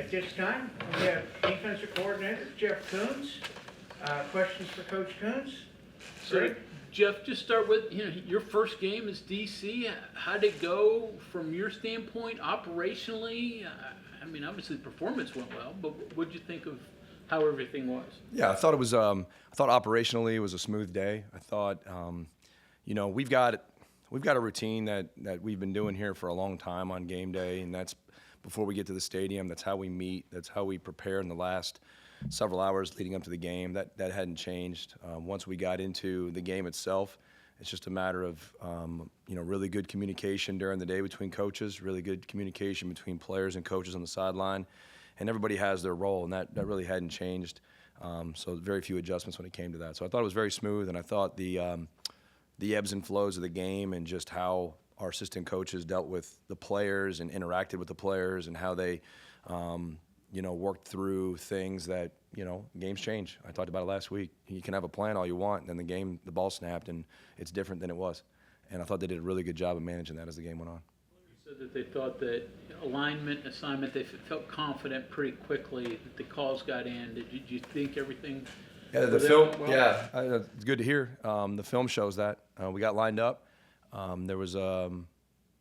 At this time, we have defensive coordinator Jeff Koonz. Questions for Coach Koonz? So, Jeff, just start with your first game as DC. How'd it go from your standpoint operationally? I mean, obviously the performance went well, but what'd you think of how everything was? Yeah, I thought it was. I thought operationally it was a smooth day. I thought, we've got a routine that we've been doing here for a long time on game day, and that's before we get to the stadium. That's how we meet. That's how we prepare in the last several hours leading up to the game. That hadn't changed. Once we got into the game itself, it's just a matter of really good communication during the day between coaches, really good communication between players and coaches on the sideline, and everybody has their role, and that really hadn't changed. So very few adjustments when it came to that. So I thought it was very smooth, and I thought the ebbs and flows of the game and just how our assistant coaches dealt with the players and interacted with the players and how they, worked through things that, games change. I talked about it last week. You can have a plan all you want, and then the ball snapped, and it's different than it was. And I thought they did a really good job of managing that as the game went on. You said that they thought that alignment, assignment, they felt confident pretty quickly that the calls got in. Did you think everything? Yeah, the film. Well? Yeah, it's good to hear. The film shows that we got lined up. There was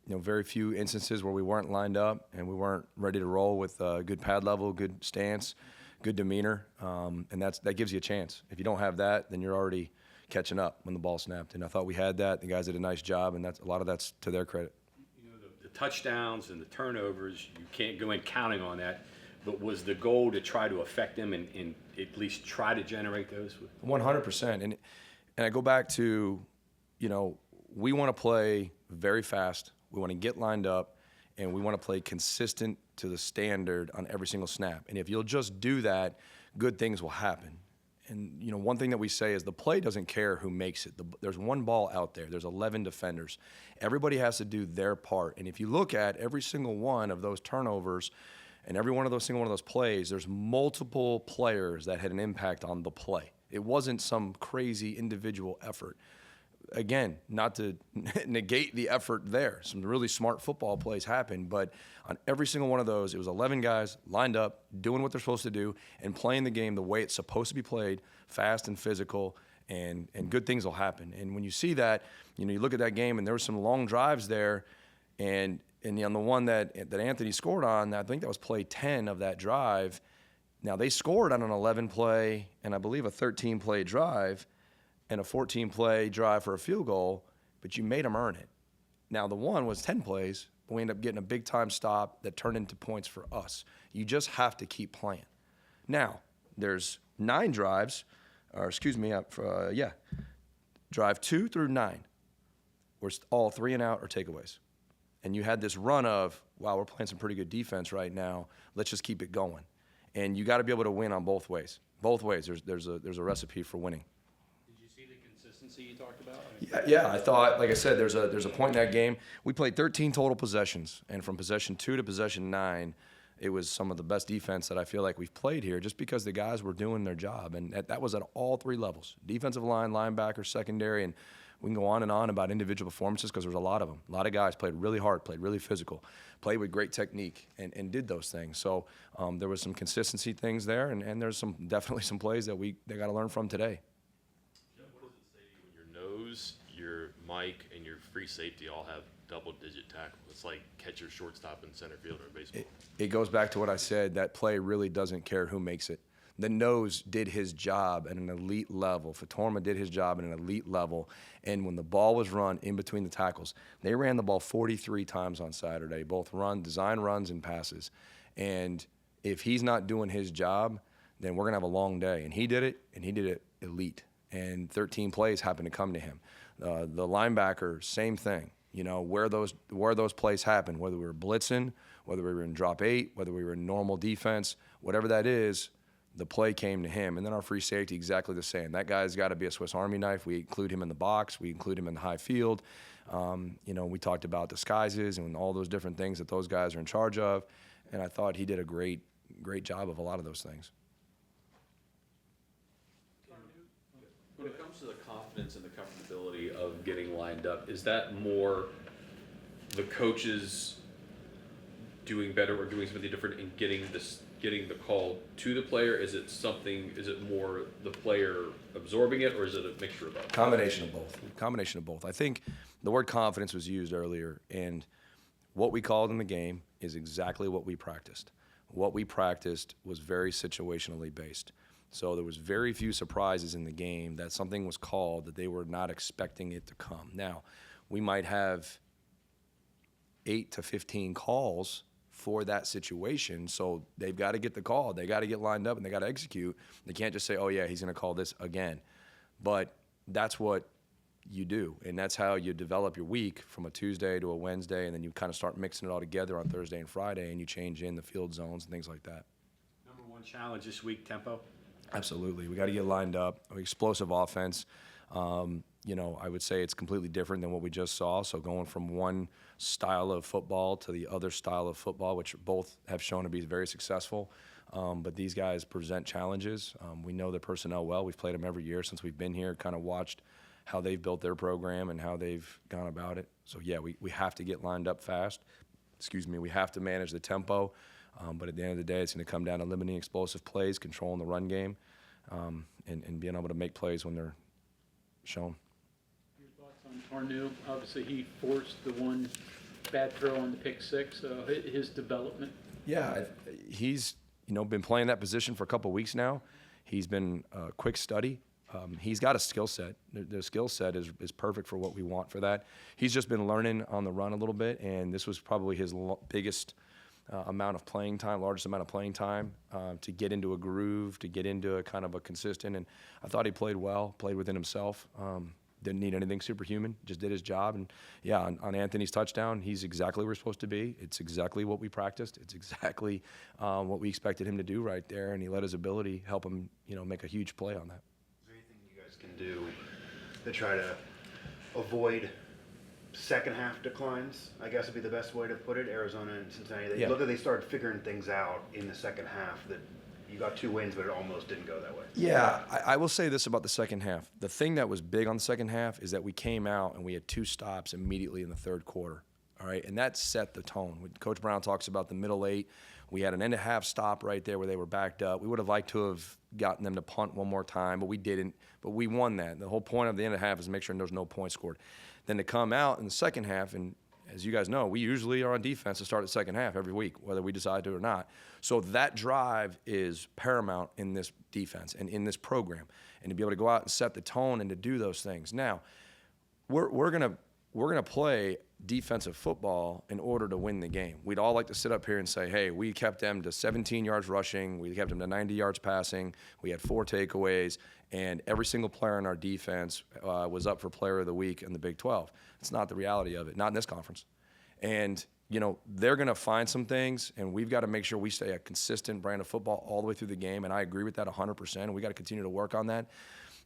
very few instances where we weren't lined up and we weren't ready to roll with good pad level, good stance, good demeanor, and that gives you a chance. If you don't have that, then you're already catching up when the ball snapped. And I thought we had that. The guys did a nice job, and a lot of that's to their credit. The touchdowns and the turnovers, you can't go in counting on that. But was the goal to try to affect them and at least try to generate those? 100%. And I go back to, we want to play very fast. We want to get lined up, and we want to play consistent to the standard on every single snap. And if you'll just do that, good things will happen. And, one thing that we say is the play doesn't care who makes it. There's one ball out there. There's 11 defenders. Everybody has to do their part. And if you look at every single one of those turnovers and every single one of those plays, there's multiple players that had an impact on the play. It wasn't some crazy individual effort. Again, not to negate the effort there. Some really smart football plays happened, but on every single one of those, it was 11 guys lined up, doing what they're supposed to do, and playing the game the way it's supposed to be played, fast and physical, and good things will happen. And when you see that, you look at that game, and there were some long drives there, and on the one that Anthony scored on, I think that was play 10 of that drive. Now, they scored on an 11-play and I believe a 13-play drive, and a 14-play drive for a field goal, but you made them earn it. Now, the one was 10 plays, but we ended up getting a big-time stop that turned into points for us. You just have to keep playing. Now, there's 9 drives, drive 2 through 9, were all 3 and out or takeaways. And you had this run of, wow, we're playing some pretty good defense right now. Let's just keep it going. And you got to be able to win on both ways. Both ways, there's a recipe for winning. You talked about? Yeah, I thought, like I said, there's a point in that game. We played 13 total possessions, and from possession 2 to possession 9, it was some of the best defense that I feel like we've played here, just because the guys were doing their job, and that was at all 3 levels: defensive line, linebacker, secondary, and we can go on and on about individual performances because there was a lot of them. A lot of guys played really hard, played really physical, played with great technique, and did those things. So there was some consistency things there, and there's definitely some plays that they got to learn from today. Your Mike and your free safety all have double-digit tackle. It's like catcher, shortstop, and center fielder in baseball. It goes back to what I said. That play really doesn't care who makes it. The nose did his job at an elite level. Fatorma did his job at an elite level. And when the ball was run in between the tackles, they ran the ball 43 times on Saturday, both design runs and passes. And if he's not doing his job, then we're going to have a long day. And he did it elite. And 13 plays happened to come to him. The linebacker, same thing. Where those plays happen, whether we were blitzing, whether we were in drop 8, whether we were in normal defense, whatever that is, the play came to him. And then our free safety, exactly the same. That guy's got to be a Swiss Army knife. We include him in the box. We include him in the high field. We talked about disguises and all those different things that those guys are in charge of. And I thought he did a great job of a lot of those things. When it comes to the confidence and the comfortability of getting lined up, is that more the coaches doing better or doing something different in getting the call to the player? Is it more the player absorbing it, or is it a mixture of both? Combination of both. Combination of both. I think the word confidence was used earlier, and what we called in the game is exactly what we practiced. What we practiced was very situationally based. So there was very few surprises in the game that something was called that they were not expecting it to come. Now, we might have 8 to 15 calls for that situation, so they've got to get the call. They got to get lined up, and they got to execute. They can't just say, oh, yeah, he's going to call this again. But that's what you do, and that's how you develop your week from a Tuesday to a Wednesday, and then you kind of start mixing it all together on Thursday and Friday, and you change in the field zones and things like that. Number one challenge this week, tempo. Absolutely. We got to get lined up. Explosive offense. I would say it's completely different than what we just saw. So going from one style of football to the other style of football, which both have shown to be very successful. But these guys present challenges. We know their personnel well. We've played them every year since we've been here, kind of watched how they've built their program and how they've gone about it. So, yeah, we have to get lined up fast. We have to manage the tempo. But at the end of the day, it's going to come down to limiting explosive plays, controlling the run game, and being able to make plays when they're shown. Your thoughts on Arnu? Obviously, he forced the one bad throw on the pick six. His development. Yeah, he's been playing that position for a couple of weeks now. He's been a quick study. He's got a skill set. The skill set is perfect for what we want for that. He's just been learning on the run a little bit, and this was probably his biggest amount of playing time, largest amount of playing time to get into a groove, to get into a kind of a consistent. And I thought he played well, played within himself. Didn't need anything superhuman, just did his job. And yeah, on Anthony's touchdown, he's exactly where we're supposed to be. It's exactly what we practiced. It's exactly what we expected him to do right there. And he let his ability help him, make a huge play on that. Is there anything you guys can do to try to avoid second half declines, I guess would be the best way to put it? Arizona and Cincinnati, they started figuring things out in the second half, that you got 2 wins, but it almost didn't go that way. Yeah, I will say this about the second half. The thing that was big on the second half is that we came out and we had 2 stops immediately in the third quarter. All right, and that set the tone. When Coach Brown talks about the middle 8, we had an end of half stop right there where they were backed up. We would have liked to have gotten them to punt one more time, but we didn't. But we won that. The whole point of the end of half is to make sure there's no points scored. Then to come out in the second half, and as you guys know, we usually are on defense to start the second half every week, whether we decide to or not. So that drive is paramount in this defense and in this program, and to be able to go out and set the tone and to do those things. Now, we're gonna play defensive football in order to win the game. We'd all like to sit up here and say, hey, we kept them to 17 yards rushing, we kept them to 90 yards passing, we had 4 takeaways, and every single player in our defense was up for player of the week in the Big 12. It's not the reality of it, not in this conference. And, they're going to find some things, and we've got to make sure we stay a consistent brand of football all the way through the game, and I agree with that 100%, and we got to continue to work on that.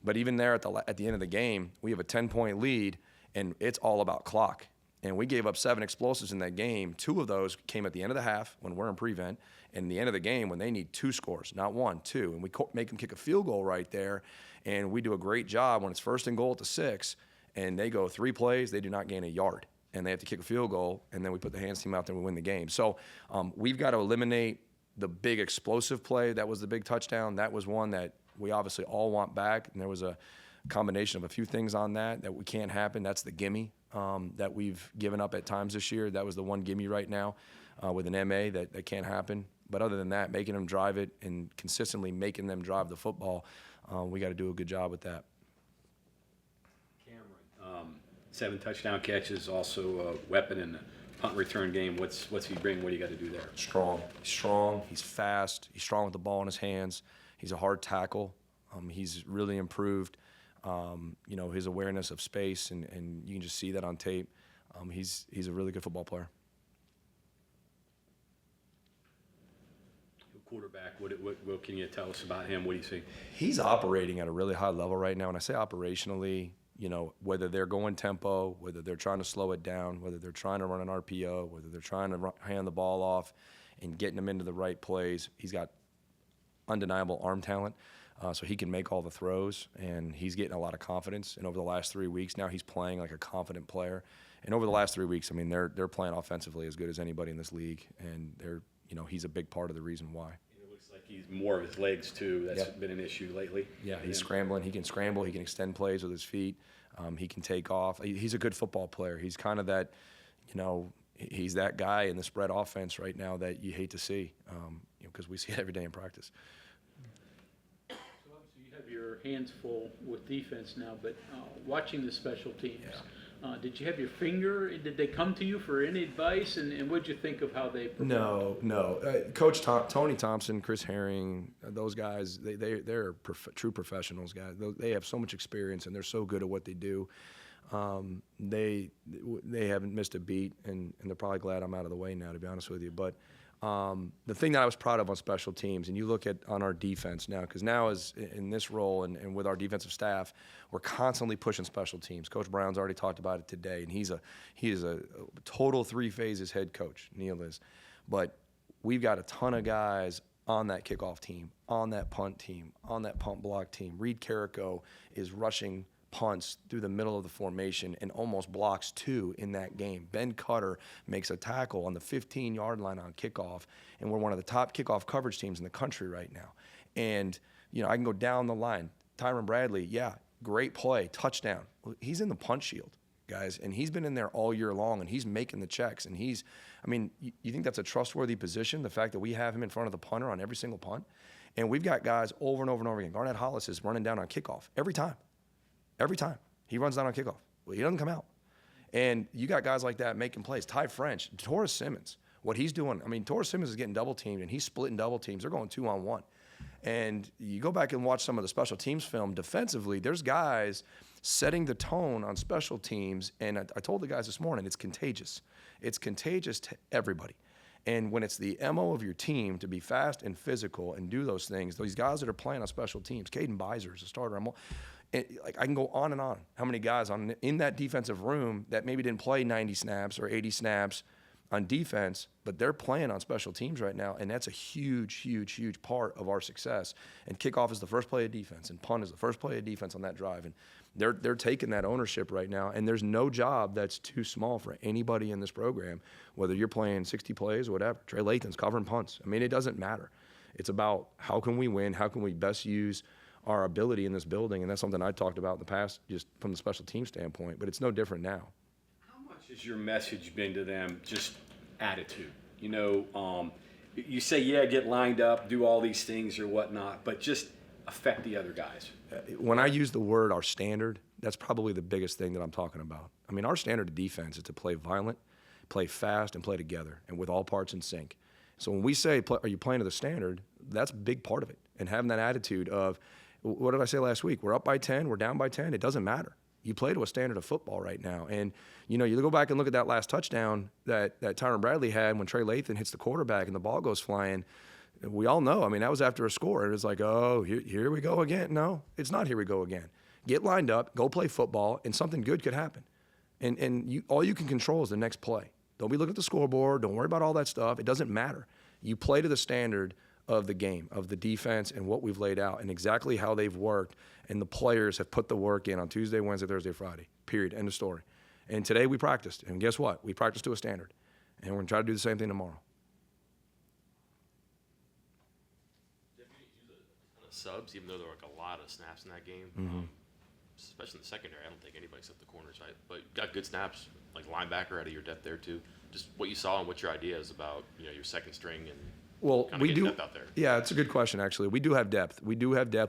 But even there at the end of the game, we have a 10-point lead, and it's all about clock. And we gave up 7 explosives in that game. 2 of those came at the end of the half when we're in prevent, and the end of the game when they need 2 scores, not 1, 2. And we make them kick a field goal right there, and we do a great job when it's 1st and goal at the 6, and they go 3 plays, they do not gain a yard. And they have to kick a field goal, and then we put the hands team out there and we win the game. So we've got to eliminate the big explosive play. That was the big touchdown. That was one that we obviously all want back, and there was a combination of a few things on that we can't happen. That's the gimme that we've given up at times this year. That was the one gimme right now with an MA that can't happen. But other than that, making them drive it and consistently making them drive the football, we got to do a good job with that. Cameron, 7 touchdown catches, also a weapon in the punt return game. What's he bring? What do you got to do there? Strong. He's strong. He's fast. He's strong with the ball in his hands. He's a hard tackle. He's really improved. His awareness of space, and you can just see that on tape. He's a really good football player. Quarterback, what can you tell us about him? What do you see? He's operating at a really high level right now. And I say operationally, whether they're going tempo, whether they're trying to slow it down, whether they're trying to run an RPO, whether they're trying to hand the ball off and getting them into the right plays. He's got undeniable arm talent. So he can make all the throws, and he's getting a lot of confidence. And over the last 3 weeks now, he's playing like a confident player. And over the last 3 weeks, I mean, they're playing offensively as good as anybody in this league, and he's a big part of the reason why. It looks like he's more of his legs too. That's Yep. been an issue lately. Yeah, he's scrambling. He can scramble. He can extend plays with his feet. He can take off. He's a good football player. He's kind of that, he's that guy in the spread offense right now that you hate to see, because we see it every day in practice. So obviously you have your hands full with defense now, but watching the special teams, did you have your finger? Did they come to you for any advice? And what did you think of how they performed? No. Coach Tony Thompson, Chris Herring, those guys, they're true professionals, guys. They have so much experience, and they're so good at what they do. They haven't missed a beat, and they're probably glad I'm out of the way now, to be honest with you. But the thing that I was proud of on special teams, and you look at on our defense now, because now is in this role and with our defensive staff, we're constantly pushing special teams. Coach Brown's already talked about it today, and he is a total 3 phases head coach. Neil is, but we've got a ton of guys on that kickoff team, on that punt team, on that punt block team. Reed Carrico is rushing punts through the middle of the formation and almost blocks 2 in that game. Ben Cutter makes a tackle on the 15-yard line on kickoff, and we're one of the top kickoff coverage teams in the country right now. And, I can go down the line. Tyron Bradley, great play, touchdown. Well, he's in the punt shield, guys, and he's been in there all year long, and he's making the checks. And you think that's a trustworthy position, the fact that we have him in front of the punter on every single punt? And we've got guys over and over and over again. Garnett Hollis is running down on kickoff every time. Every time. He runs down on kickoff. Well, he doesn't come out. And you got guys like that making plays. Ty French, Torres Simmons, what he's doing. Torres Simmons is getting double teamed, and he's splitting double teams. They're going 2-on-1. And you go back and watch some of the special teams film defensively, there's guys setting the tone on special teams. And I told the guys this morning, it's contagious. It's contagious to everybody. And when it's the MO of your team to be fast and physical and do those things, these guys that are playing on special teams, Caden Beiser is a starter. I can go on and on. How many guys in that defensive room that maybe didn't play 90 snaps or 80 snaps on defense, but they're playing on special teams right now, and that's a huge, huge, huge part of our success. And kickoff is the first play of defense, and punt is the first play of defense on that drive. And they're taking that ownership right now, and there's no job that's too small for anybody in this program, whether you're playing 60 plays or whatever. Trey Lathan's covering punts. It doesn't matter. It's about how can we win, how can we best use our ability in this building, and that's something I talked about in the past just from the special team standpoint, but it's no different now. How much has your message been to them just attitude? You say, get lined up, do all these things or whatnot, but just affect the other guys. When I use the word our standard, that's probably the biggest thing that I'm talking about. Our standard of defense is to play violent, play fast, and play together, and with all parts in sync. So when we say, are you playing to the standard, that's a big part of it. And having that attitude of, what did I say last week? We're up by 10, we're down by 10, it doesn't matter. You play to a standard of football right now. And, you go back and look at that last touchdown that Tyron Bradley had when Trey Lathan hits the quarterback and the ball goes flying. We all know, that was after a score. It was like, oh, here we go again. No, it's not here we go again. Get lined up, go play football, and something good could happen. And all you can control is the next play. Don't be looking at the scoreboard. Don't worry about all that stuff. It doesn't matter. You play to the standard of the game, of the defense, and what we've laid out, and exactly how they've worked, and the players have put the work in on Tuesday, Wednesday, Thursday, Friday, period, end of story. And today we practiced, and guess what? We practiced to a standard, and we're going to try to do the same thing tomorrow. Jeff, you use a ton of subs, even though there were a lot of snaps in that game. Especially in the secondary, I don't think anybody except the corners, right? But you got good snaps, like linebacker out of your depth there too. Just what you saw and what your idea is about, your second string and we do. Depth out there. Yeah, it's a good question, actually. We do have depth. We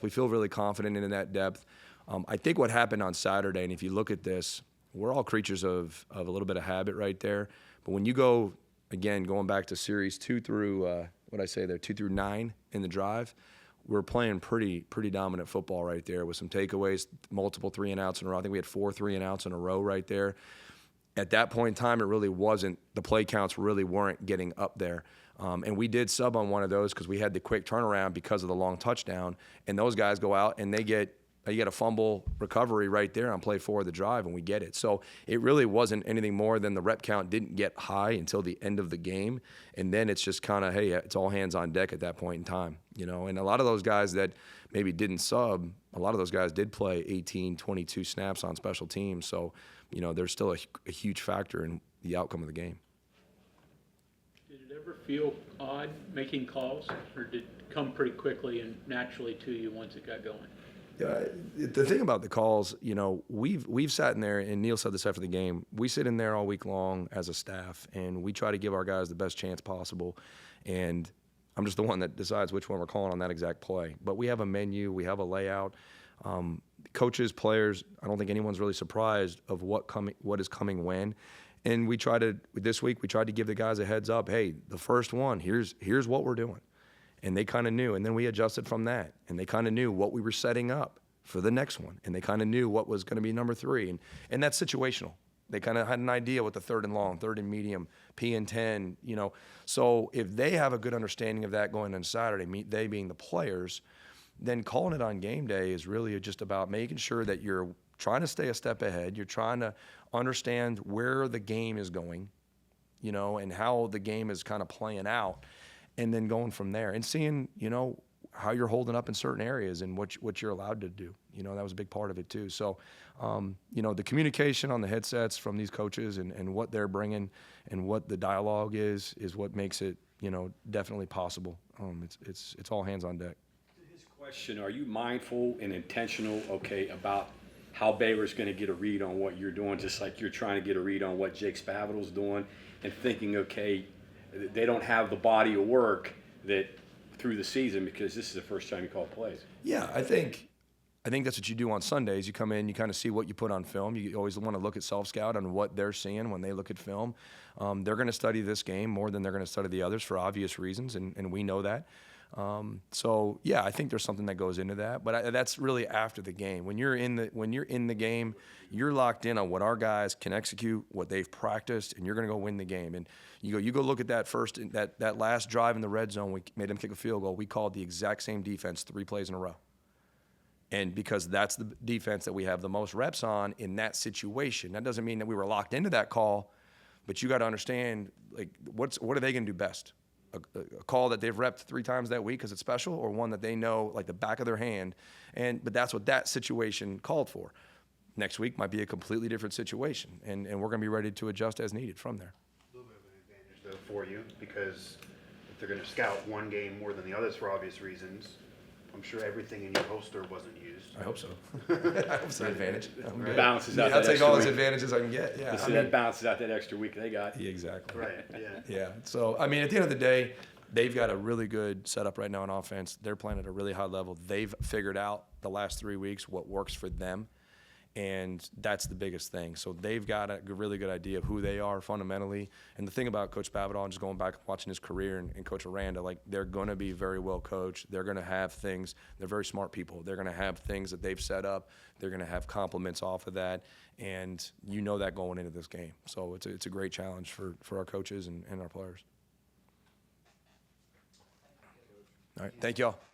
feel really confident in that depth. I think what happened on Saturday, and if you look at this, we're all creatures of a little bit of habit right there. But when you go, again, going back to series 2 through, 2 through 9 in the drive, we're playing pretty dominant football right there with some takeaways, multiple 3-and-outs in a row. I think we had 4 3-and-outs in a row right there. At that point in time, it really wasn't, the play counts really weren't getting up there. And we did sub on one of those because we had the quick turnaround because of the long touchdown. And those guys go out and they get you get a fumble recovery right there on play 4 of the drive, and we get it. So it really wasn't anything more than the rep count didn't get high until the end of the game, and then it's just kind of, hey, it's all hands on deck at that point in time, you know. And a lot of those guys that maybe didn't sub, a lot of those guys did play 18, 22 snaps on special teams. So, you know, there's still a huge factor in the outcome of the game. Did it ever feel odd making calls, or did it come pretty quickly and naturally to you once it got going? The thing about the calls, you know, we've sat in there, and Neil said this after the game, we sit in there all week long as a staff, and we try to give our guys the best chance possible. And I'm just the one that decides which one we're calling on that exact play. But we have a menu, we have a layout. Coaches, players, I don't think anyone's really surprised of what is coming when. And this week we tried to give the guys a heads up, hey, the first one, here's what we're doing. And they kind of knew, and then we adjusted from that. And they kind of knew what we were setting up for the next one. And they kind of knew what was going to be number 3. And that's situational. They kind of had an idea what the 3rd and long, 3rd and medium, P and 10, you know. So if they have a good understanding of that going on Saturday, they being the players, then calling it on game day is really just about making sure that you're trying to stay a step ahead. You're trying to understand where the game is going, you know, and how the game is kind of playing out. And then going from there and seeing, you know, how you're holding up in certain areas and what you're allowed to do. You know, that was a big part of it too. So, you know, the communication on the headsets from these coaches and what they're bringing and what the dialogue is what makes it, you know, definitely possible. It's all hands on deck. His question, are you mindful and intentional, about how Baylor's going to get a read on what you're doing, just like you're trying to get a read on what Jake Spavital's doing, and thinking, they don't have the body of work that through the season because this is the first time you call plays. Yeah, I think that's what you do on Sundays. You come in, you kind of see what you put on film. You always want to look at self-scout on what they're seeing when they look at film. They're going to study this game more than they're going to study the others for obvious reasons, and we know that. So yeah, I think there's something that goes into that, but that's really after the game. When you're in the game, you're locked in on what our guys can execute, what they've practiced, and you're going to go win the game. And you go look at that last drive in the red zone. We made them kick a field goal. We called the exact same defense 3 plays in a row. And because that's the defense that we have the most reps on in that situation. That doesn't mean that we were locked into that call, but you got to understand, like, what are they going to do best? A call that they've repped 3 times that week because it's special, or one that they know like the back of their hand. But that's what that situation called for. Next week might be a completely different situation, and we're going to be ready to adjust as needed from there. A little bit of an advantage, though, for you, because if they're going to scout one game more than the others for obvious reasons, I'm sure everything in your holster wasn't used. I hope so. I hope it's an advantage. Balances out that I'll take extra all those week. advantages I can get. Yeah, That balances out that extra week they got. yeah, exactly. Right, yeah. Yeah. So, I mean, at the end of the day, they've got a really good setup right now on offense. They're playing at a really high level. They've figured out the last 3 weeks what works for them, and that's the biggest thing. So they've got a really good idea of who they are fundamentally. And the thing about Coach Spavital, and just going back and watching his career, and Coach Aranda, like, they're going to be very well coached. They're going to have things. They're very smart people. They're going to have things that they've set up. They're going to have compliments off of that, and you know that going into this game. So it's a great challenge for our coaches and our players. All right, thank y'all.